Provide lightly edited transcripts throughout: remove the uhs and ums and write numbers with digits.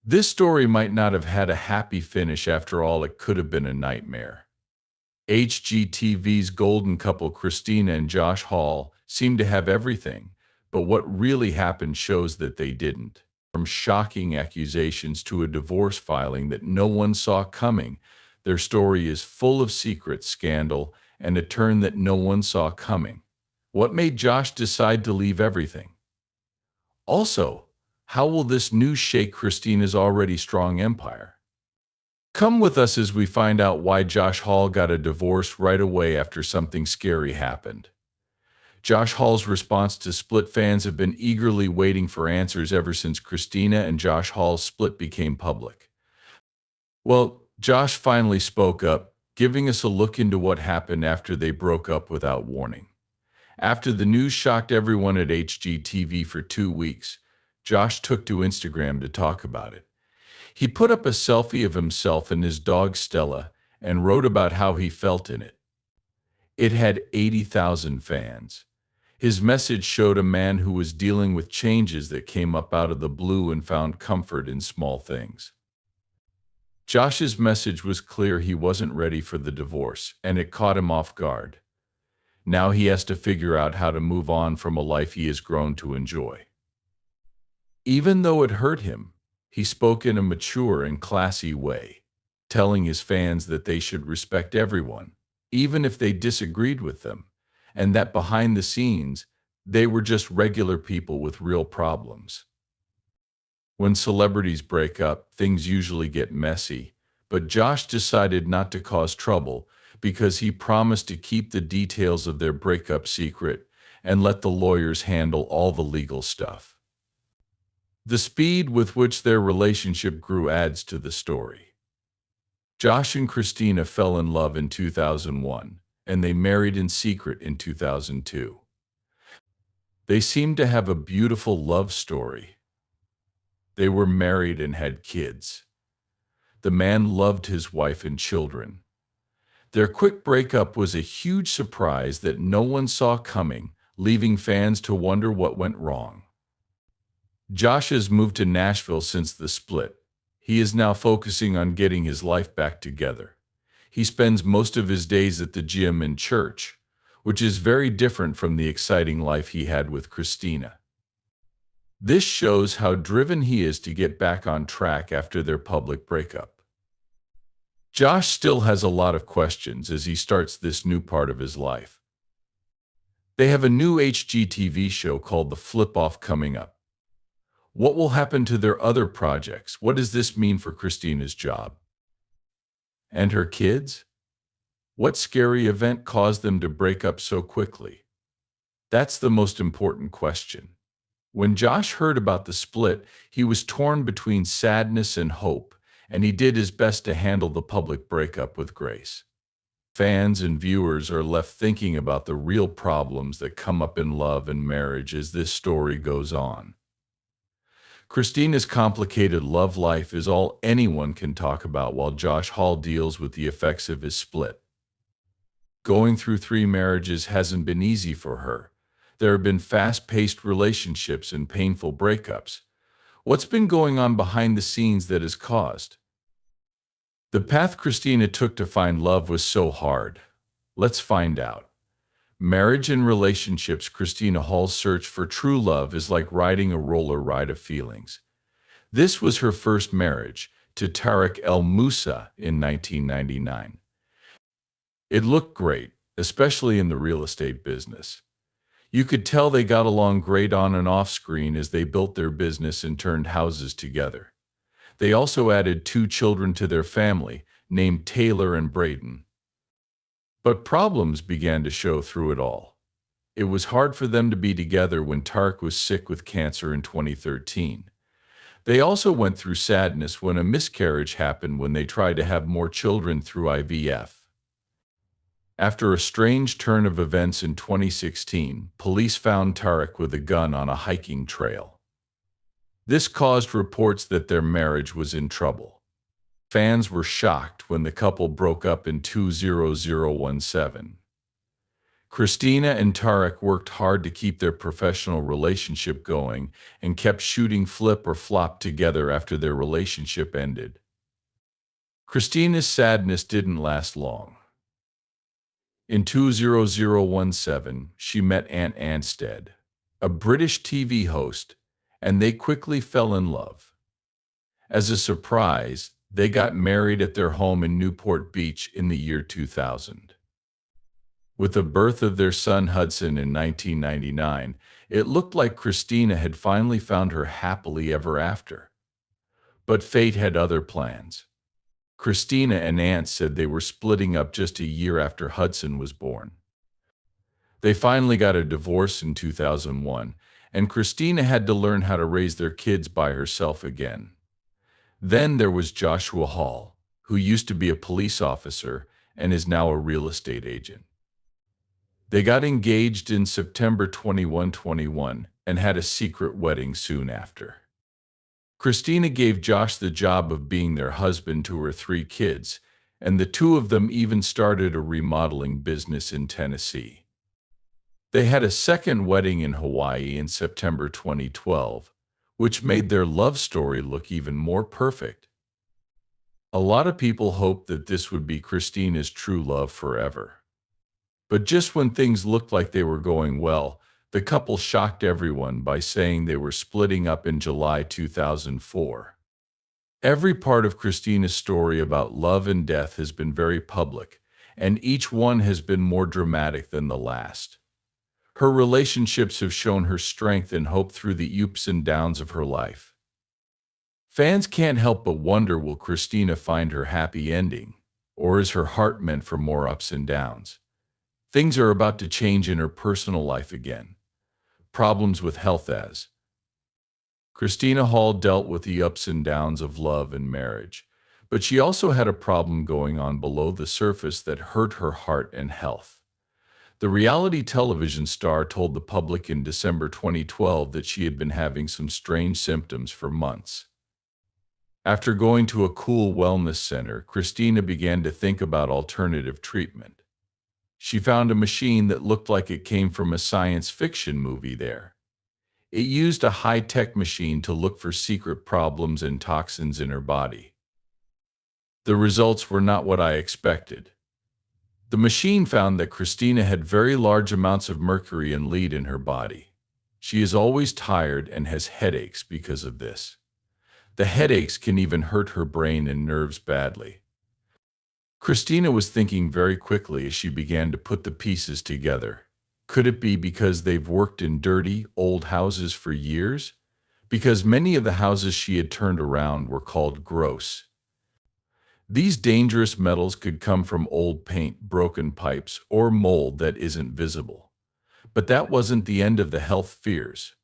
This story might not have had a happy finish after all, it could have been a nightmare. HGTV's golden couple Christina and Josh Hall seemed to have everything, but what really happened shows that they didn't. From shocking accusations to a divorce filing that no one saw coming, their story is full of secrets, scandal, and a turn that no one saw coming. What made Josh decide to leave everything? Also, how will this news shake Christina's already strong empire? Come with us as we find out why Josh Hall got a divorce right away after something scary happened. Josh Hall's response to split. Fans have been eagerly waiting for answers ever since Christina and Josh Hall's split became public. Well, Josh finally spoke up, giving us a look into what happened after they broke up without warning. After the news shocked everyone at HGTV for 2 weeks, Josh took to Instagram to talk about it. He put up a selfie of himself and his dog Stella and wrote about how he felt in it. It had 80,000 fans. His message showed a man who was dealing with changes that came up out of the blue and found comfort in small things. Josh's message was clear: he wasn't ready for the divorce, and it caught him off guard. Now he has to figure out how to move on from a life he has grown to enjoy. Even though it hurt him, he spoke in a mature and classy way, telling his fans that they should respect everyone, even if they disagreed with them, and that behind the scenes, they were just regular people with real problems. When celebrities break up, things usually get messy, but Josh decided not to cause trouble because he promised to keep the details of their breakup secret and let the lawyers handle all the legal stuff. The speed with which their relationship grew adds to the story. Josh and Christina fell in love in 2001, and they married in secret in 2002. They seemed to have a beautiful love story. They were married and had kids. The man loved his wife and children. Their quick breakup was a huge surprise that no one saw coming, leaving fans to wonder what went wrong. Josh has moved to Nashville since the split. He is now focusing on getting his life back together. He spends most of his days at the gym and church, which is very different from the exciting life he had with Christina. This shows how driven he is to get back on track after their public breakup. Josh still has a lot of questions as he starts this new part of his life. They have a new HGTV show called The Flip-Off coming up. What will happen to their other projects? What does this mean for Christina's job? And her kids? What scary event caused them to break up so quickly? That's the most important question. When Josh heard about the split, he was torn between sadness and hope, and he did his best to handle the public breakup with grace. Fans and viewers are left thinking about the real problems that come up in love and marriage as this story goes on. Christina's complicated love life is all anyone can talk about, while Josh Hall deals with the effects of his split. Going through 3 marriages hasn't been easy for her. There have been fast-paced relationships and painful breakups. What's been going on behind the scenes that has caused? The path Christina took to find love was so hard. Let's find out. Marriage and relationships. Christina Hall's search for true love is like riding a roller ride of feelings. This was her first marriage, to Tarek El Moussa in 1999. It looked great, especially in the real estate business. You could tell they got along great on and off screen as they built their business and turned houses together. They also added 2 children to their family, named Taylor and Braden. But problems began to show through it all. It was hard for them to be together when Tarek was sick with cancer in 2013. They also went through sadness when a miscarriage happened when they tried to have more children through IVF. After a strange turn of events in 2016, police found Tarek with a gun on a hiking trail. This caused reports that their marriage was in trouble. Fans were shocked when the couple broke up in 2017. Christina and Tarek worked hard to keep their professional relationship going and kept shooting flip or flop together after their relationship ended. Christina's sadness didn't last long. In 20017, she met Ant Anstead, a British TV host, and they quickly fell in love. As a surprise, they got married at their home in Newport Beach in the year 2000. With the birth of their son Hudson in 1999, it looked like Christina had finally found her happily ever after. But fate had other plans. Christina and Ant said they were splitting up just a year after Hudson was born. They finally got a divorce in 2001, and Christina had to learn how to raise their kids by herself again. Then there was Joshua Hall, who used to be a police officer and is now a real estate agent. They got engaged in September 21 and had a secret wedding soon after. Christina gave Josh the job of being their husband to her 3 kids, and the two of them even started a remodeling business in Tennessee. They had a second wedding in Hawaii in September 2012, which made their love story look even more perfect. A lot of people hoped that this would be Christina's true love forever. But just when things looked like they were going well, the couple shocked everyone by saying they were splitting up in July 2004. Every part of Christina's story about love and death has been very public, and each one has been more dramatic than the last. Her relationships have shown her strength and hope through the ups and downs of her life. Fans can't help but wonder, will Christina find her happy ending, or is her heart meant for more ups and downs? Things are about to change in her personal life again. Problems with health as Christina Hall dealt with the ups and downs of love and marriage, but she also had a problem going on below the surface that hurt her heart and health. The reality television star told the public in December 2012 that she had been having some strange symptoms for months. After going to a cool wellness center, Christina began to think about alternative treatment. She found a machine that looked like it came from a science fiction movie there. It used a high-tech machine to look for secret problems and toxins in her body. The results were not what I expected. The machine found that Christina had very large amounts of mercury and lead in her body. She is always tired and has headaches because of this. The headaches can even hurt her brain and nerves badly. Christina was thinking very quickly as she began to put the pieces together. Could it be because they've worked in dirty, old houses for years? Because many of the houses she had turned around were called gross. These dangerous metals could come from old paint, broken pipes, or mold that isn't visible. But that wasn't the end of the health fears.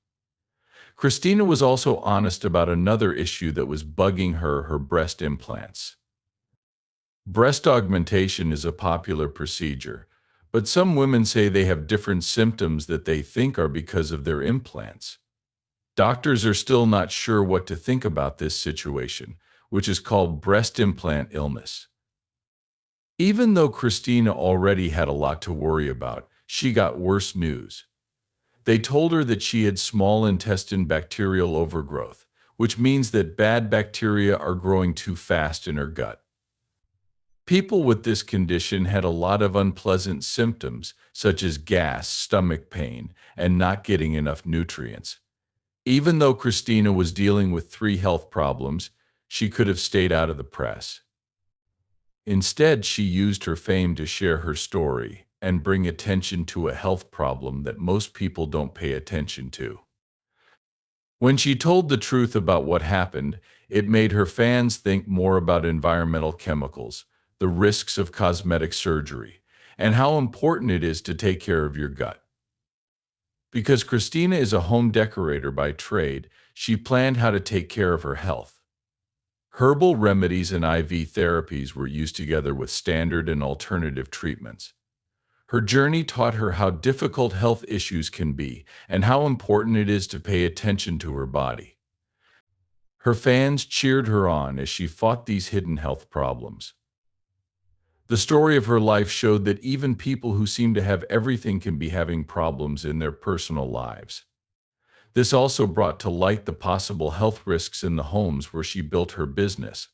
Christina was also honest about another issue that was bugging her breast implants. Breast augmentation is a popular procedure, but some women say they have different symptoms that they think are because of their implants. Doctors are still not sure what to think about this situation, which is called breast implant illness. Even though Christina already had a lot to worry about, she got worse news. They told her that she had small intestine bacterial overgrowth, which means that bad bacteria are growing too fast in her gut. People with this condition had a lot of unpleasant symptoms, such as gas, stomach pain, and not getting enough nutrients. Even though Christina was dealing with 3 health problems, she could have stayed out of the press. Instead, she used her fame to share her story and bring attention to a health problem that most people don't pay attention to. When she told the truth about what happened, it made her fans think more about environmental chemicals, the risks of cosmetic surgery, and how important it is to take care of your gut. Because Christina is a home decorator by trade, she planned how to take care of her health. Herbal remedies and IV therapies were used together with standard and alternative treatments. Her journey taught her how difficult health issues can be and how important it is to pay attention to her body. Her fans cheered her on as she fought these hidden health problems. The story of her life showed that even people who seem to have everything can be having problems in their personal lives. This also brought to light the possible health risks in the homes where she built her business.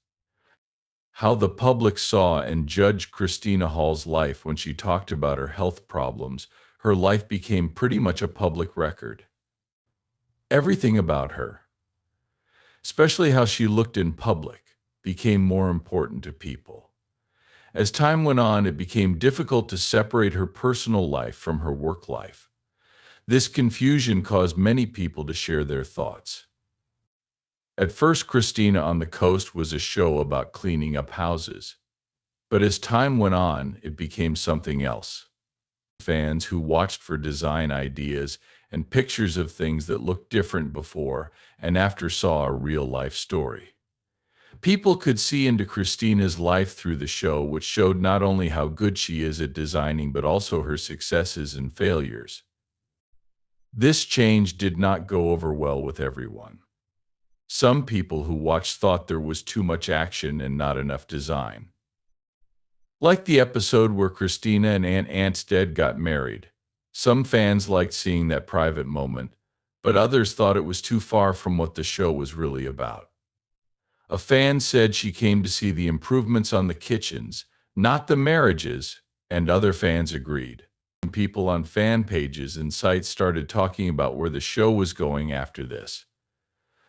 How the public saw and judged Christina Hall's life when she talked about her health problems, her life became pretty much a public record. Everything about her, especially how she looked in public, became more important to people. As time went on, it became difficult to separate her personal life from her work life. This confusion caused many people to share their thoughts. At first, Christina on the Coast was a show about cleaning up houses. But as time went on, it became something else. Fans who watched for design ideas and pictures of things that looked different before and after saw a real-life story. People could see into Christina's life through the show, which showed not only how good she is at designing but also her successes and failures. This change did not go over well with everyone. Some people who watched thought there was too much action and not enough design. Like the episode where Christina and Aunt Anstead got married. Some fans liked seeing that private moment, but others thought it was too far from what the show was really about. A fan said she came to see the improvements on the kitchens, not the marriages, and other fans agreed. People on fan pages and sites started talking about where the show was going after this.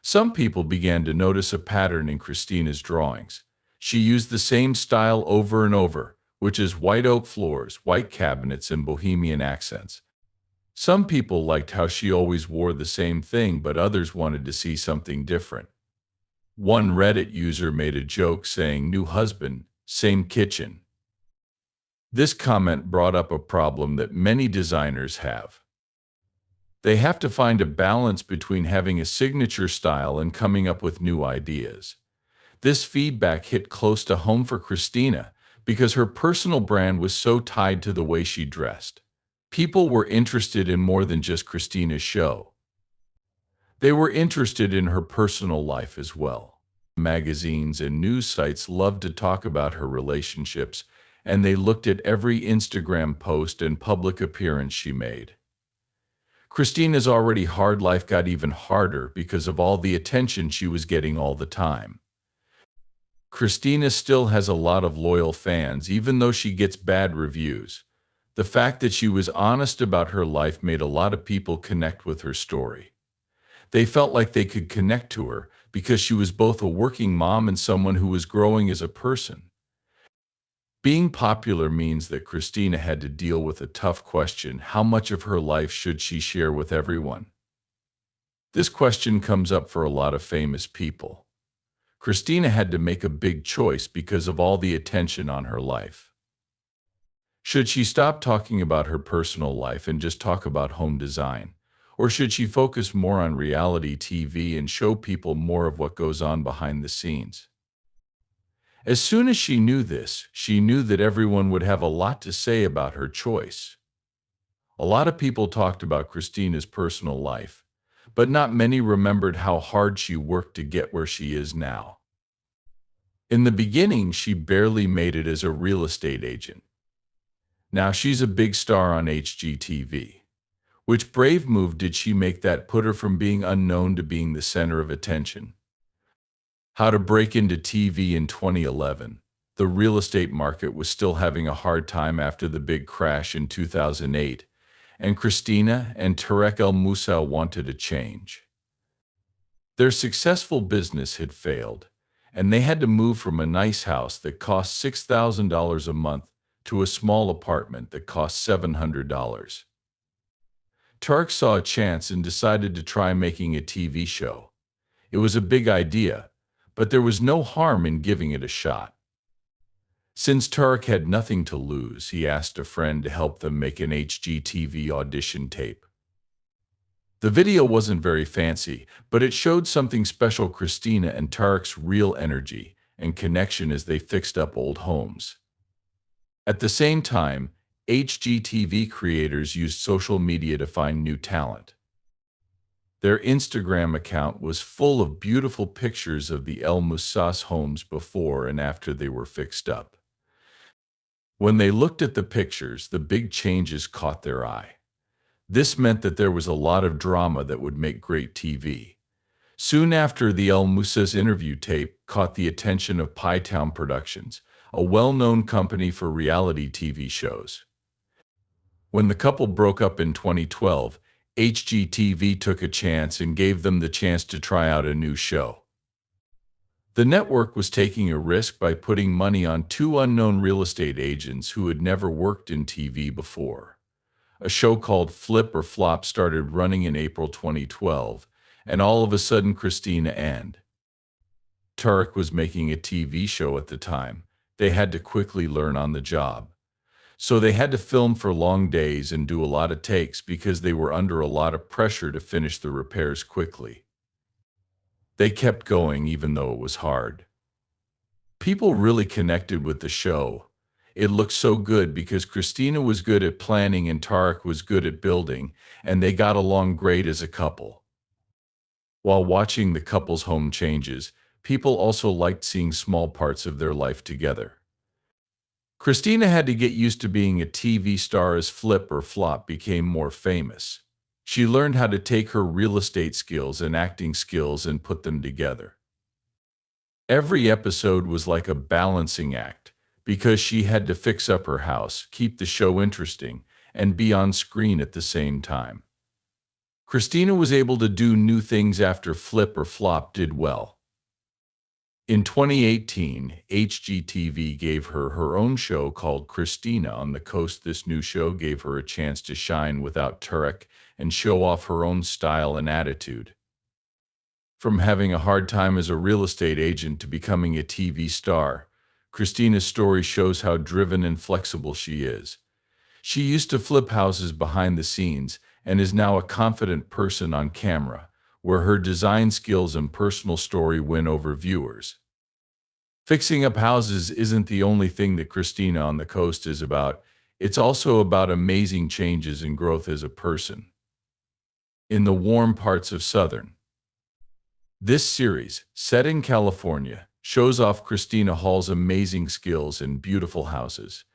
Some people began to notice a pattern in Christina's drawings. She used the same style over and over, which is white oak floors, white cabinets, and bohemian accents. Some people liked how she always wore the same thing, but others wanted to see something different. One Reddit user made a joke saying, "New husband, same kitchen." This comment brought up a problem that many designers have. They have to find a balance between having a signature style and coming up with new ideas. This feedback hit close to home for Christina because her personal brand was so tied to the way she dressed. People were interested in more than just Christina's show. They were interested in her personal life as well. Magazines and news sites loved to talk about her relationships, and they looked at every Instagram post and public appearance she made. Christina's already hard life got even harder because of all the attention she was getting all the time. Christina still has a lot of loyal fans, even though she gets bad reviews. The fact that she was honest about her life made a lot of people connect with her story. They felt like they could connect to her because she was both a working mom and someone who was growing as a person. Being popular means that Christina had to deal with a tough question: how much of her life should she share with everyone? This question comes up for a lot of famous people. Christina had to make a big choice because of all the attention on her life. Should she stop talking about her personal life and just talk about home design? Or should she focus more on reality TV and show people more of what goes on behind the scenes? As soon as she knew this, she knew that everyone would have a lot to say about her choice. A lot of people talked about Christina's personal life, but not many remembered how hard she worked to get where she is now. In the beginning, she barely made it as a real estate agent. Now she's a big star on HGTV. Which brave move did she make that put her from being unknown to being the center of attention? How to break into TV in 2011. The real estate market was still having a hard time after the big crash in 2008, and Christina and Tarek El Moussa wanted a change. Their successful business had failed, and they had to move from a nice house that cost $6,000 a month to a small apartment that cost $700. Tarek saw a chance and decided to try making a TV show. It was a big idea, but there was no harm in giving it a shot. Since Tarek had nothing to lose, he asked a friend to help them make an HGTV audition tape. The video wasn't very fancy, but it showed something special: Christina and Tarek's real energy and connection as they fixed up old homes. At the same time, HGTV creators used social media to find new talent. Their Instagram account was full of beautiful pictures of the El Moussas homes before and after they were fixed up. When they looked at the pictures, the big changes caught their eye. This meant that there was a lot of drama that would make great TV. Soon after, the El Musa's interview tape caught the attention of Pie Town Productions, a well-known company for reality TV shows. When the couple broke up in 2012, HGTV took a chance and gave them the chance to try out a new show. The network was taking a risk by putting money on two unknown real estate agents who had never worked in TV before. A show called Flip or Flop started running in April 2012, and all of a sudden Christina and Tarek was making a TV show at the time. They had to quickly learn on the job. So they had to film for long days and do a lot of takes because they were under a lot of pressure to finish the repairs quickly. They kept going even though it was hard. People really connected with the show. It looked so good because Christina was good at planning and Tarek was good at building, and they got along great as a couple. While watching the couple's home changes, people also liked seeing small parts of their life together. Christina had to get used to being a TV star as Flip or Flop became more famous. She learned how to take her real estate skills and acting skills and put them together. Every episode was like a balancing act because she had to fix up her house, keep the show interesting, and be on screen at the same time. Christina was able to do new things after Flip or Flop did well. In 2018, HGTV gave her her own show called Christina on the Coast. This new show gave her a chance to shine without Turek and show off her own style and attitude. From having a hard time as a real estate agent to becoming a TV star, Christina's story shows how driven and flexible she is. She used to flip houses behind the scenes and is now a confident person on camera, where her design skills and personal story win over viewers. Fixing up houses isn't the only thing that Christina on the Coast is about. It's also about amazing changes and growth as a person. In the warm parts of Southern. This series, set in California, shows off Christina Hall's amazing skills and beautiful houses.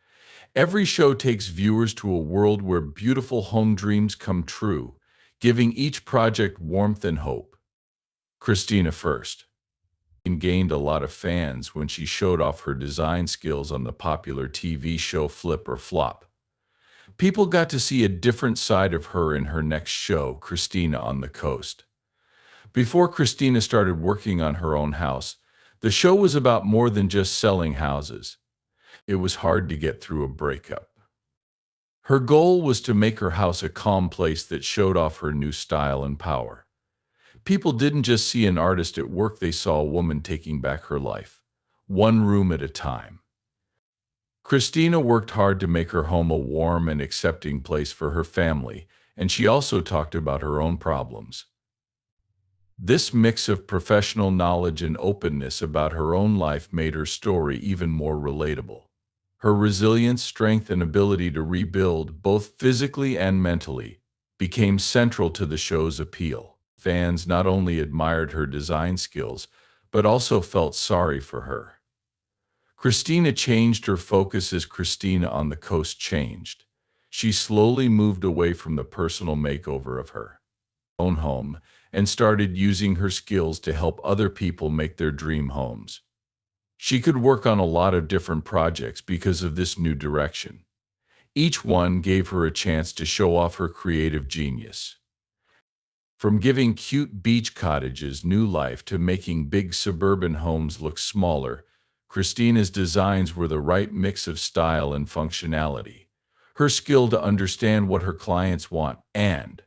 Every show takes viewers to a world where beautiful home dreams come true, giving each project warmth and hope. Christina first gained a lot of fans when she showed off her design skills on the popular TV show Flip or Flop. People got to see a different side of her in her next show, Christina on the Coast. Before Christina started working on her own house, the show was about more than just selling houses. It was hard to get through a breakup. Her goal was to make her house a calm place that showed off her new style and power. People didn't just see an artist at work, they saw a woman taking back her life, one room at a time. Christina worked hard to make her home a warm and accepting place for her family, and she also talked about her own problems. This mix of professional knowledge and openness about her own life made her story even more relatable. Her resilience, strength, and ability to rebuild, both physically and mentally, became central to the show's appeal. Fans not only admired her design skills, but also felt sorry for her. Christina changed her focus as Christina on the Coast changed. She slowly moved away from the personal makeover of her own home and started using her skills to help other people make their dream homes. She could work on a lot of different projects because of this new direction. Each one gave her a chance to show off her creative genius. From giving cute beach cottages new life to making big suburban homes look smaller, Christina's designs were the right mix of style and functionality. Her skill to understand what her clients want and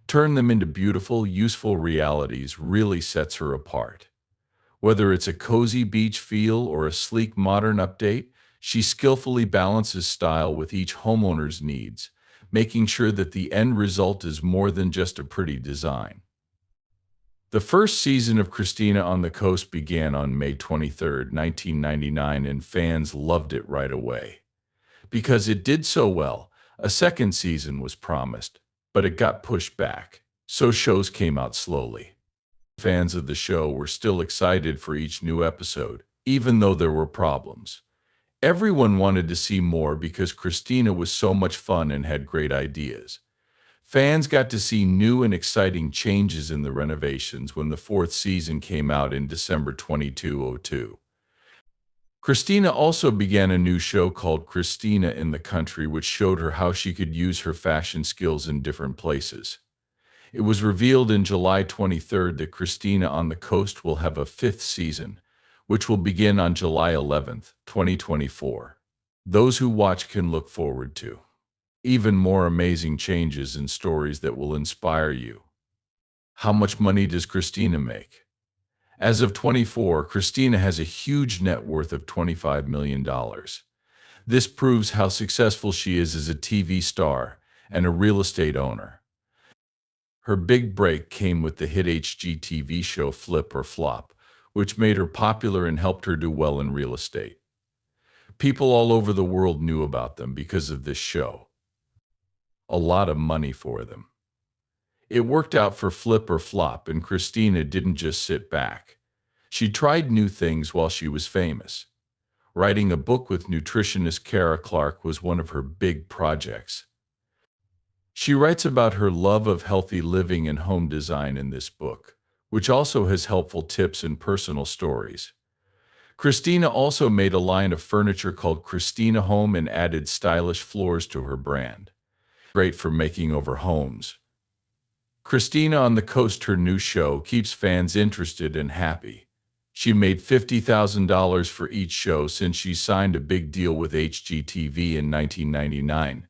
turn them into beautiful, useful realities really sets her apart. Whether it's a cozy beach feel or a sleek modern update, she skillfully balances style with each homeowner's needs, making sure that the end result is more than just a pretty design. The first season of Christina on the Coast began on May 23, 1999, and fans loved it right away. Because it did so well, a second season was promised, but it got pushed back, so shows came out slowly. Fans of the show were still excited for each new episode, even though there were problems. Everyone wanted to see more because Christina was so much fun and had great ideas. Fans got to see new and exciting changes in the renovations when the fourth season came out in December 2202. Christina also began a new show called Christina in the Country, which showed her how she could use her fashion skills in different places. It was revealed in July 23rd that Christina on the Coast will have a fifth season, which will begin on July 11th, 2024. Those who watch can look forward to even more amazing changes and stories that will inspire you. How much money does Christina make? As of 24, Christina has a huge net worth of $25 million. This proves how successful she is as a TV star and a real estate owner. Her big break came with the hit HGTV show Flip or Flop, which made her popular and helped her do well in real estate. People all over the world knew about them because of this show. A lot of money for them. It worked out for Flip or Flop, and Christina didn't just sit back. She tried new things while she was famous. Writing a book with nutritionist Kara Clark was one of her big projects. She writes about her love of healthy living and home design in this book, which also has helpful tips and personal stories. Christina also made a line of furniture called Christina Home and added stylish floors to her brand. Great for making over homes. Christina on the Coast, her new show, keeps fans interested and happy. She made $50,000 for each show since she signed a big deal with HGTV in 1999.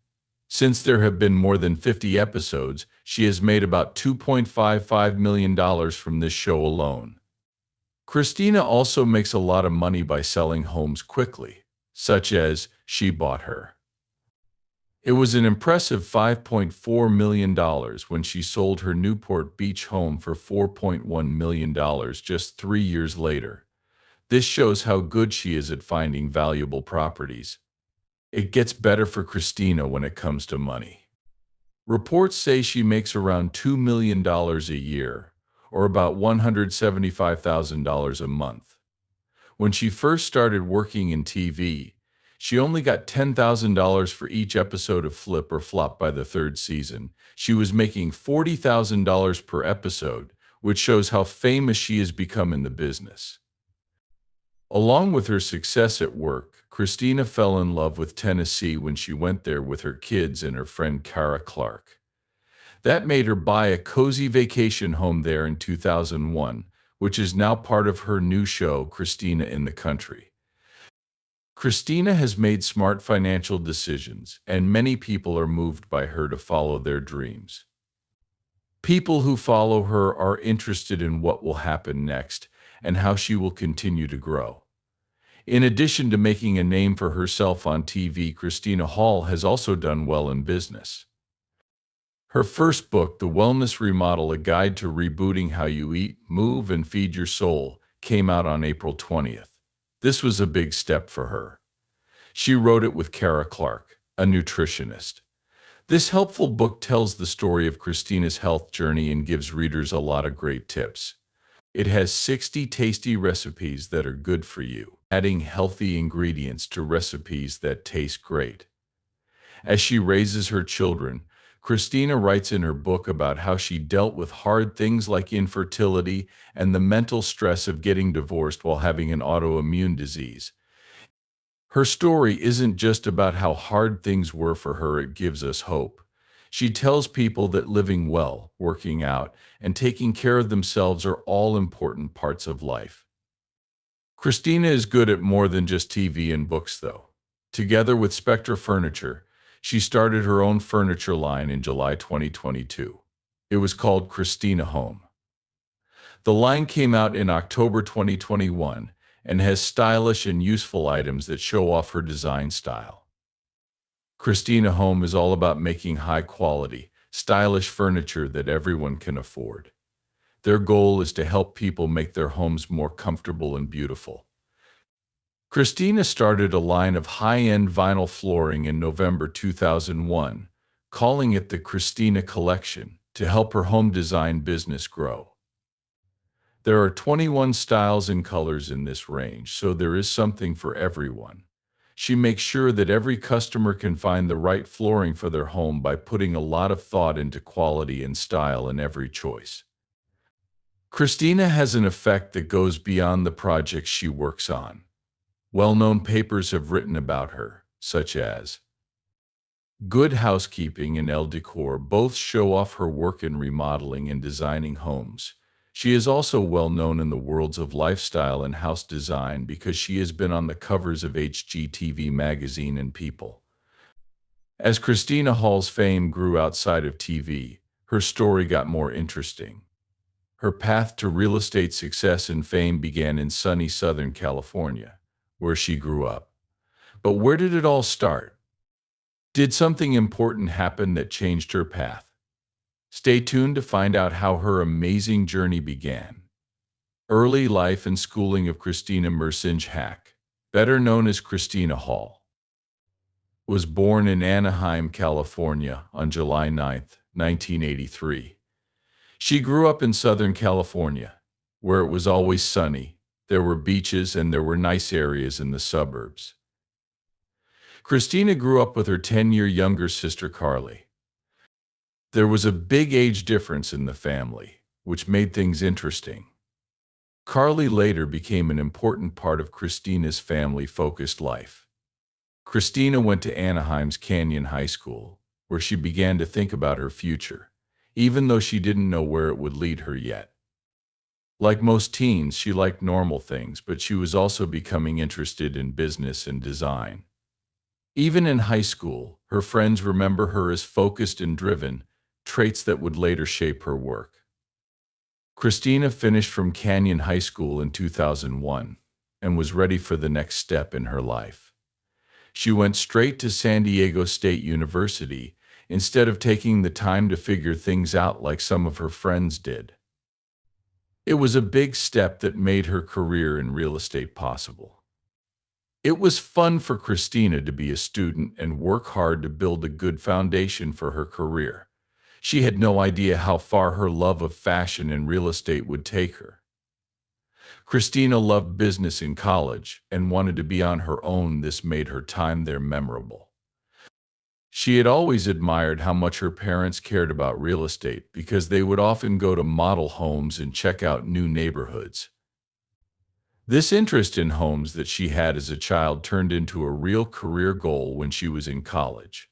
Since there have been more than 50 episodes, she has made about $2.55 million from this show alone. Christina also makes a lot of money by selling homes quickly, such as She Bought Her. It was an impressive $5.4 million when she sold her Newport Beach home for $4.1 million just 3 years later. This shows how good she is at finding valuable properties. It gets better for Christina when it comes to money. Reports say she makes around $2 million a year, or about $175,000 a month. When she first started working in TV, she only got $10,000 for each episode of Flip or Flop. By the third season, she was making $40,000 per episode, which shows how famous she has become in the business. Along with her success at work, Christina fell in love with Tennessee when she went there with her kids and her friend Kara Clark. That made her buy a cozy vacation home there in 2001, which is now part of her new show, Christina in the Country. Christina has made smart financial decisions, and many people are moved by her to follow their dreams. People who follow her are interested in what will happen next and how she will continue to grow. In addition to making a name for herself on TV, Christina Hall has also done well in business. Her first book, The Wellness Remodel, A Guide to Rebooting How You Eat, Move, and Feed Your Soul, came out on April 20th. This was a big step for her. She wrote it with Kara Clark, a nutritionist. This helpful book tells the story of Christina's health journey and gives readers a lot of great tips. It has 60 tasty recipes that are good for you, adding healthy ingredients to recipes that taste great. As she raises her children, Christina writes in her book about how she dealt with hard things like infertility and the mental stress of getting divorced while having an autoimmune disease. Her story isn't just about how hard things were for her, it gives us hope. She tells people that living well, working out, and taking care of themselves are all important parts of life. Christina is good at more than just TV and books, though. Together with Spectra Furniture, she started her own furniture line in July 2022. It was called Christina Home. The line came out in October 2021 and has stylish and useful items that show off her design style. Christina Home is all about making high-quality, stylish furniture that everyone can afford. Their goal is to help people make their homes more comfortable and beautiful. Christina started a line of high-end vinyl flooring in November 2001, calling it the Christina Collection, to help her home design business grow. There are 21 styles and colors in this range, so there is something for everyone. She makes sure that every customer can find the right flooring for their home by putting a lot of thought into quality and style in every choice. Christina has an effect that goes beyond the projects she works on. Well-known papers have written about her, such as Good Housekeeping and Elle Decor both show off her work in remodeling and designing homes. She is also well known in the worlds of lifestyle and house design because she has been on the covers of HGTV magazine and People. As Christina Hall's fame grew outside of TV, her story got more interesting. Her path to real estate success and fame began in sunny Southern California, where she grew up. But where did it all start? Did something important happen that changed her path? Stay tuned to find out how her amazing journey began. Early life and schooling of Christina Mercinge Hack, better known as Christina Hall, was born in Anaheim, California on July 9, 1983. She grew up in Southern California, where it was always sunny. There were beaches and there were nice areas in the suburbs. Christina grew up with her 10-year younger sister Carly. There was a big age difference in the family, which made things interesting. Carly later became an important part of Christina's family-focused life. Christina went to Anaheim's Canyon High School, where she began to think about her future, even though she didn't know where it would lead her yet. Like most teens, she liked normal things, but she was also becoming interested in business and design. Even in high school, her friends remember her as focused and driven, traits that would later shape her work. Christina finished from Canyon High School in 2001 and was ready for the next step in her life. She went straight to San Diego State University instead of taking the time to figure things out like some of her friends did. It was a big step that made her career in real estate possible. It was fun for Christina to be a student and work hard to build a good foundation for her career. She had no idea how far her love of fashion and real estate would take her. Christina loved business in college and wanted to be on her own. This made her time there memorable. She had always admired how much her parents cared about real estate because they would often go to model homes and check out new neighborhoods. This interest in homes that she had as a child turned into a real career goal when she was in college.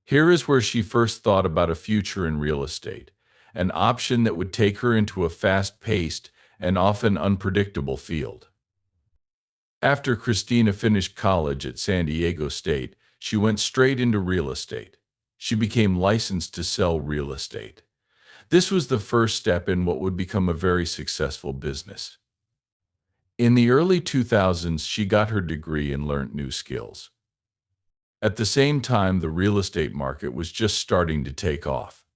Here is where she first thought about a future in real estate, an option that would take her into a fast-paced and often unpredictable field. After Christina finished college at San Diego State, she went straight into real estate. She became licensed to sell real estate. This was the first step in what would become a very successful business. In the early 2000s, she got her degree and learned new skills. At the same time, the real estate market was just starting to take off.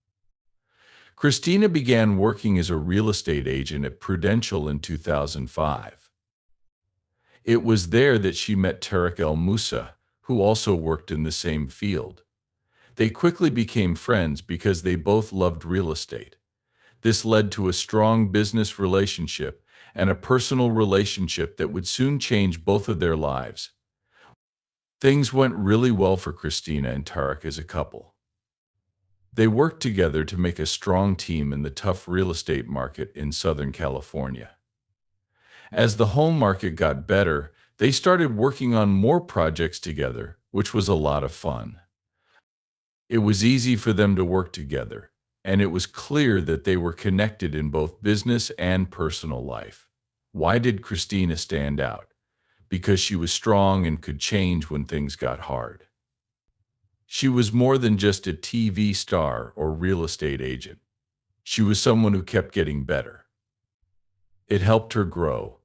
Christina began working as a real estate agent at Prudential in 2005. It was there that she met Tarek El Moussa, who also worked in the same field. They quickly became friends because they both loved real estate. This led to a strong business relationship and a personal relationship that would soon change both of their lives. Things went really well for Christina and Tarek as a couple. They worked together to make a strong team in the tough real estate market in Southern California. As the home market got better, they started working on more projects together, which was a lot of fun. It was easy for them to work together, and it was clear that they were connected in both business and personal life. Why did Christina stand out? Because she was strong and could change when things got hard. She was more than just a TV star or real estate agent. She was someone who kept getting better. It helped her grow,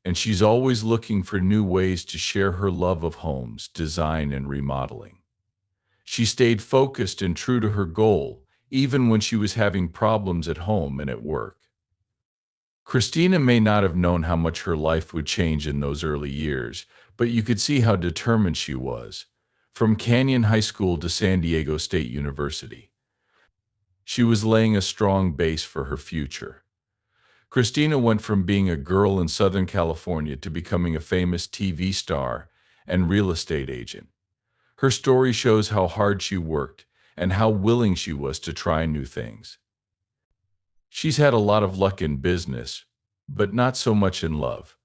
and she's always looking for new ways to share her love of homes, design, and remodeling. She stayed focused and true to her goal, even when she was having problems at home and at work. Christina may not have known how much her life would change in those early years, but you could see how determined she was. From Canyon High School to San Diego State University, she was laying a strong base for her future. Christina went from being a girl in Southern California to becoming a famous TV star and real estate agent. Her story shows how hard she worked and how willing she was to try new things. She's had a lot of luck in business, but not so much in love.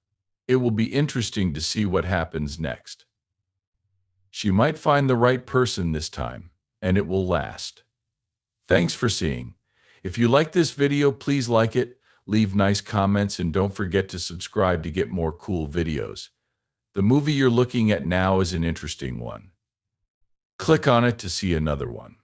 It will be interesting to see what happens next. She might find the right person this time, and it will last. Thanks for seeing. If you like this video, please like it, leave nice comments, and don't forget to subscribe to get more cool videos. The movie you're looking at now is an interesting one. Click on it to see another one.